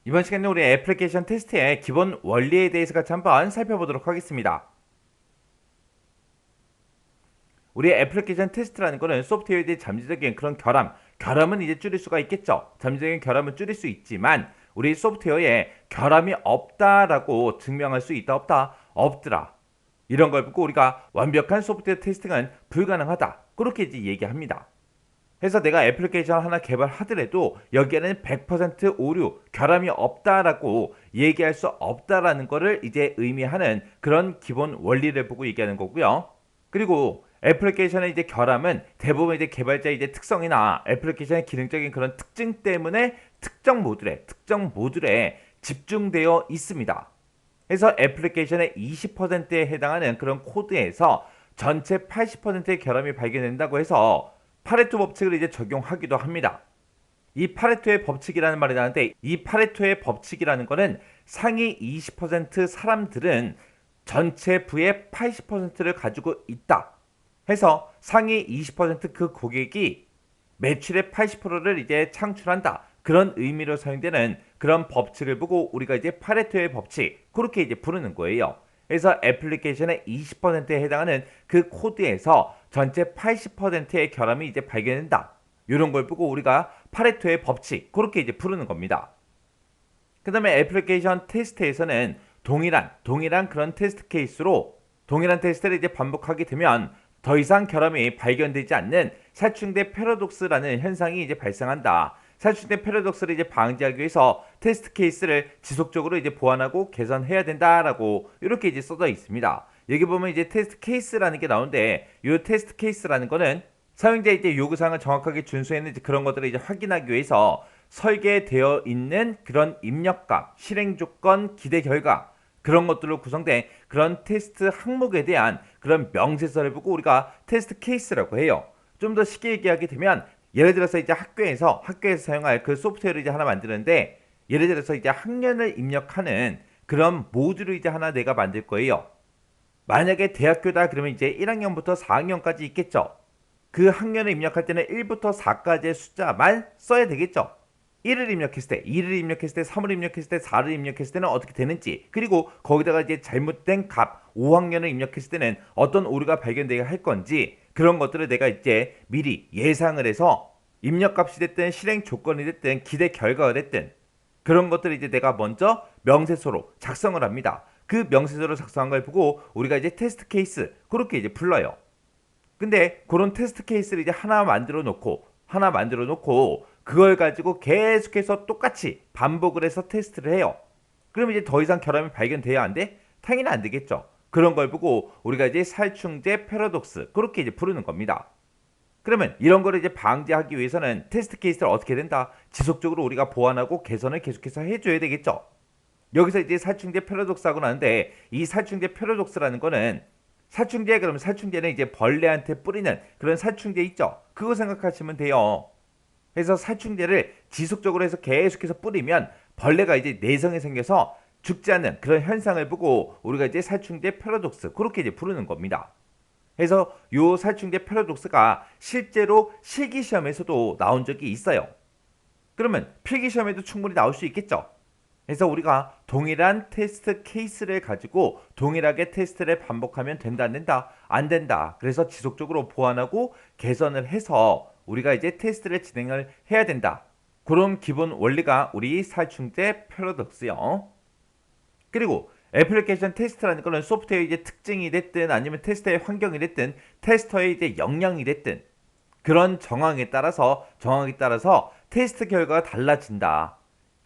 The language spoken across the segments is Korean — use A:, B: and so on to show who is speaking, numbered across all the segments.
A: 이번 시간에 우리 애플리케이션 테스트의 기본 원리에 대해서 같이 한번 살펴보도록 하겠습니다. 우리 애플리케이션 테스트라는 거는 소프트웨어에 대해 잠재적인 그런 결함은 이제 줄일 수가 있겠죠. 잠재적인 결함은 줄일 수 있지만 우리 소프트웨어에 결함이 없다라고 증명할 수 있다 없다? 없더라. 이런 걸 보고 우리가 완벽한 소프트웨어 테스팅은 불가능하다. 그렇게 이제 얘기합니다. 해서 내가 애플리케이션 하나 개발하더라도 여기에는 100% 오류, 결함이 없다라고 얘기할 수 없다라는 거를 이제 의미하는 그런 기본 원리를 보고 얘기하는 거고요. 그리고 애플리케이션의 이제 결함은 대부분 이제 개발자의 이제 특성이나 애플리케이션의 기능적인 그런 특징 때문에 특정 모듈에 집중되어 있습니다. 그래서 애플리케이션의 20%에 해당하는 그런 코드에서 전체 80%의 결함이 발견된다고 해서 파레토 법칙을 이제 적용하기도 합니다. 이 파레토의 법칙이라는 말이 나는데 이 파레토의 법칙이라는 거는 상위 20% 사람들은 전체 부의 80%를 가지고 있다. 해서 상위 20%그 고객이 매출의 80%를 이제 창출한다. 그런 의미로 사용되는 그런 법칙을 보고 우리가 이제 파레토의 법칙 그렇게 이제 부르는 거예요. 그래서 애플리케이션의 20%에 해당하는 그 코드에서 전체 80%의 결함이 이제 발견된다. 이런 걸 보고 우리가 파레토의 법칙 그렇게 이제 부르는 겁니다. 그 다음에 애플리케이션 테스트에서는 동일한 그런 테스트 케이스로 동일한 테스트를 이제 반복하게 되면 더 이상 결함이 발견되지 않는 살충대 패러독스라는 현상이 이제 발생한다. 살충대 패러독스를 이제 방지하기 위해서 테스트 케이스를 지속적으로 이제 보완하고 개선해야 된다라고 이렇게 이제 써져 있습니다. 여기 보면 이제 테스트 케이스라는 게 나오는데 이 테스트 케이스라는 거는 사용자의 이제 요구사항을 정확하게 준수했는지 그런 것들을 이제 확인하기 위해서 설계되어 있는 그런 입력값, 실행 조건, 기대 결과 그런 것들로 구성된 그런 테스트 항목에 대한 그런 명세서를 보고 우리가 테스트 케이스라고 해요. 좀 더 쉽게 얘기하게 되면 예를 들어서 이제 학교에서 사용할 그 소프트웨어를 이제 하나 만드는데 예를 들어서 이제 학년을 입력하는 그런 모듈을 이제 하나 내가 만들 거예요. 만약에 대학교다 그러면 이제 1학년부터 4학년까지 있겠죠. 그 학년을 입력할 때는 1부터 4까지의 숫자만 써야 되겠죠. 1을 입력했을 때, 2를 입력했을 때, 3을 입력했을 때, 4를 입력했을 때는 어떻게 되는지, 그리고 거기다가 이제 잘못된 값, 5학년을 입력했을 때는 어떤 오류가 발견되게 할 건지, 그런 것들을 내가 이제 미리 예상을 해서 입력값이 됐든 실행 조건이 됐든 기대 결과가 됐든 그런 것들을 이제 내가 먼저 명세서로 작성을 합니다. 그 명세서로 작성한 걸 보고 우리가 이제 테스트 케이스 그렇게 이제 불러요. 근데 그런 테스트 케이스를 이제 하나 만들어 놓고 그걸 가지고 계속해서 똑같이 반복을 해서 테스트를 해요. 그럼 이제 더 이상 결함이 발견돼야 안 돼? 당연히 안 되겠죠. 그런 걸 보고 우리가 이제 살충제 패러독스 그렇게 이제 부르는 겁니다. 그러면 이런 거를 이제 방지하기 위해서는 테스트 케이스를 어떻게 된다? 지속적으로 우리가 보완하고 개선을 계속해서 해줘야 되겠죠. 여기서 이제 살충제 패러독스하고 나는데 이 살충제 패러독스라는 거는 그러면 살충제는 이제 벌레한테 뿌리는 그런 살충제 있죠. 그거 생각하시면 돼요. 그래서 살충제를 지속적으로 해서 계속해서 뿌리면 벌레가 이제 내성이 생겨서 죽지 않는 그런 현상을 보고 우리가 이제 살충제 패러독스 그렇게 이제 부르는 겁니다. 그래서 요 살충제 패러독스가 실제로 실기시험에서도 나온 적이 있어요. 그러면 필기시험에도 충분히 나올 수 있겠죠. 그래서 우리가 동일한 테스트 케이스를 가지고 동일하게 테스트를 반복하면 된다 안 된다? 안 된다. 그래서 지속적으로 보완하고 개선을 해서 우리가 이제 테스트를 진행을 해야 된다. 그런 기본 원리가 우리 살충제 패러독스요. 그리고 애플리케이션 테스트라는 거는 소프트웨어 이제 특징이 됐든 아니면 테스트의 환경이 됐든 테스터의 이제 역량이 됐든 그런 정황에 따라서 테스트 결과가 달라진다.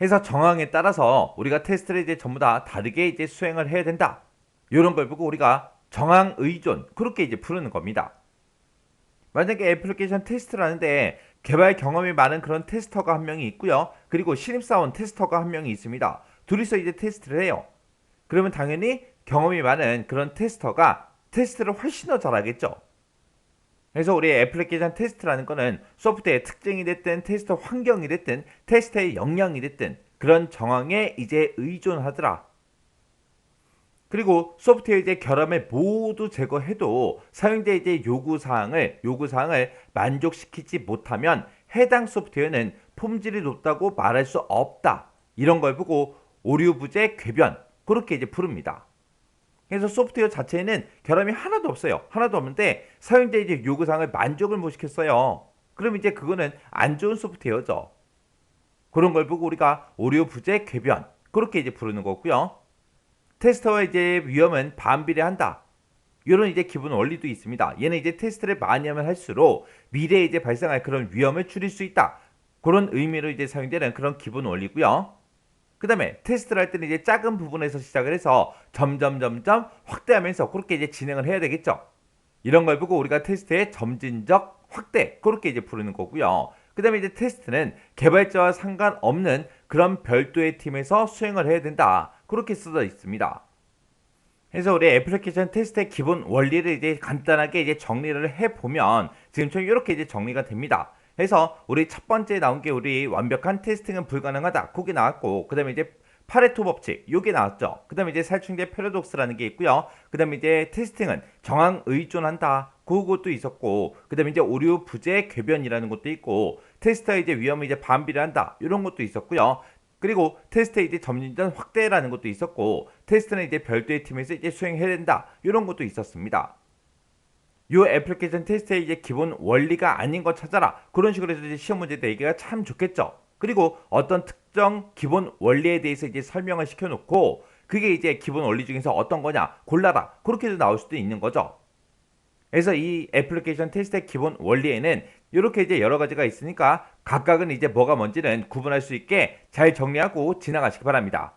A: 해서 정황에 따라서 우리가 테스트를 이제 전부 다 다르게 이제 수행을 해야 된다. 이런 걸 보고 우리가 정황 의존 그렇게 이제 부르는 겁니다. 만약에 애플리케이션 테스트를 하는데 개발 경험이 많은 그런 테스터가 한 명이 있고요. 그리고 신입사원 테스터가 한 명이 있습니다. 둘이서 이제 테스트를 해요. 그러면 당연히 경험이 많은 그런 테스터가 테스트를 훨씬 더 잘하겠죠. 그래서 우리 애플리케이션 테스트라는 거는 소프트웨어의 특징이 됐든 테스트 환경이 됐든 테스트의 역량이 됐든 그런 정황에 이제 의존하더라. 그리고 소프트웨어 이제 결함을 모두 제거해도 사용자 이제 요구사항을 만족시키지 못하면 해당 소프트웨어는 품질이 높다고 말할 수 없다. 이런 걸 보고 오류 부재 궤변 그렇게 이제 부릅니다. 그래서 소프트웨어 자체에는 결함이 하나도 없어요. 하나도 없는데 사용자 이제 요구사항을 만족을 못 시켰어요. 그럼 이제 그거는 안 좋은 소프트웨어죠. 그런 걸 보고 우리가 오류 부재 궤변 그렇게 이제 부르는 거고요. 테스터와 이제 위험은 반비례한다. 이런 이제 기본 원리도 있습니다. 얘는 이제 테스트를 많이 하면 할수록 미래에 이제 발생할 그런 위험을 줄일 수 있다. 그런 의미로 이제 사용되는 그런 기본 원리고요. 그 다음에 테스트를 할 때는 이제 작은 부분에서 시작을 해서 점점 확대하면서 그렇게 이제 진행을 해야 되겠죠. 이런 걸 보고 우리가 테스트의 점진적 확대 그렇게 이제 부르는 거고요. 그 다음에 이제 테스트는 개발자와 상관없는 그런 별도의 팀에서 수행을 해야 된다. 그렇게 써져 있습니다. 그래서 우리 애플리케이션 테스트의 기본 원리를 이제 간단하게 이제 정리를 해보면 지금처럼 이렇게 이제 정리가 됩니다. 그래서 우리 첫 번째 나온 게 우리 완벽한 테스팅은 불가능하다. 그게 나왔고, 그 다음에 이제 파레토 법칙, 요게 나왔죠. 그 다음에 이제 살충제 패러독스라는 게 있고요. 그 다음에 이제 테스팅은 정황 의존한다. 그것도 있었고, 그 다음에 이제 오류 부재 궤변이라는 것도 있고, 테스트의 이제 위험을 이제 반비례한다. 이런 것도 있었고요. 그리고 테스트의 이제 점진전 확대라는 것도 있었고, 테스트는 이제 별도의 팀에서 이제 수행해야 된다. 이런 것도 있었습니다. 이 애플리케이션 테스트의 이제 기본 원리가 아닌 거 찾아라. 그런 식으로 해서 이제 시험 문제 내기가 참 좋겠죠. 그리고 어떤 특정 기본 원리에 대해서 이제 설명을 시켜놓고 그게 이제 기본 원리 중에서 어떤 거냐 골라라. 그렇게도 나올 수도 있는 거죠. 그래서 이 애플리케이션 테스트의 기본 원리에는 이렇게 이제 여러 가지가 있으니까 각각은 이제 뭐가 뭔지는 구분할 수 있게 잘 정리하고 지나가시기 바랍니다.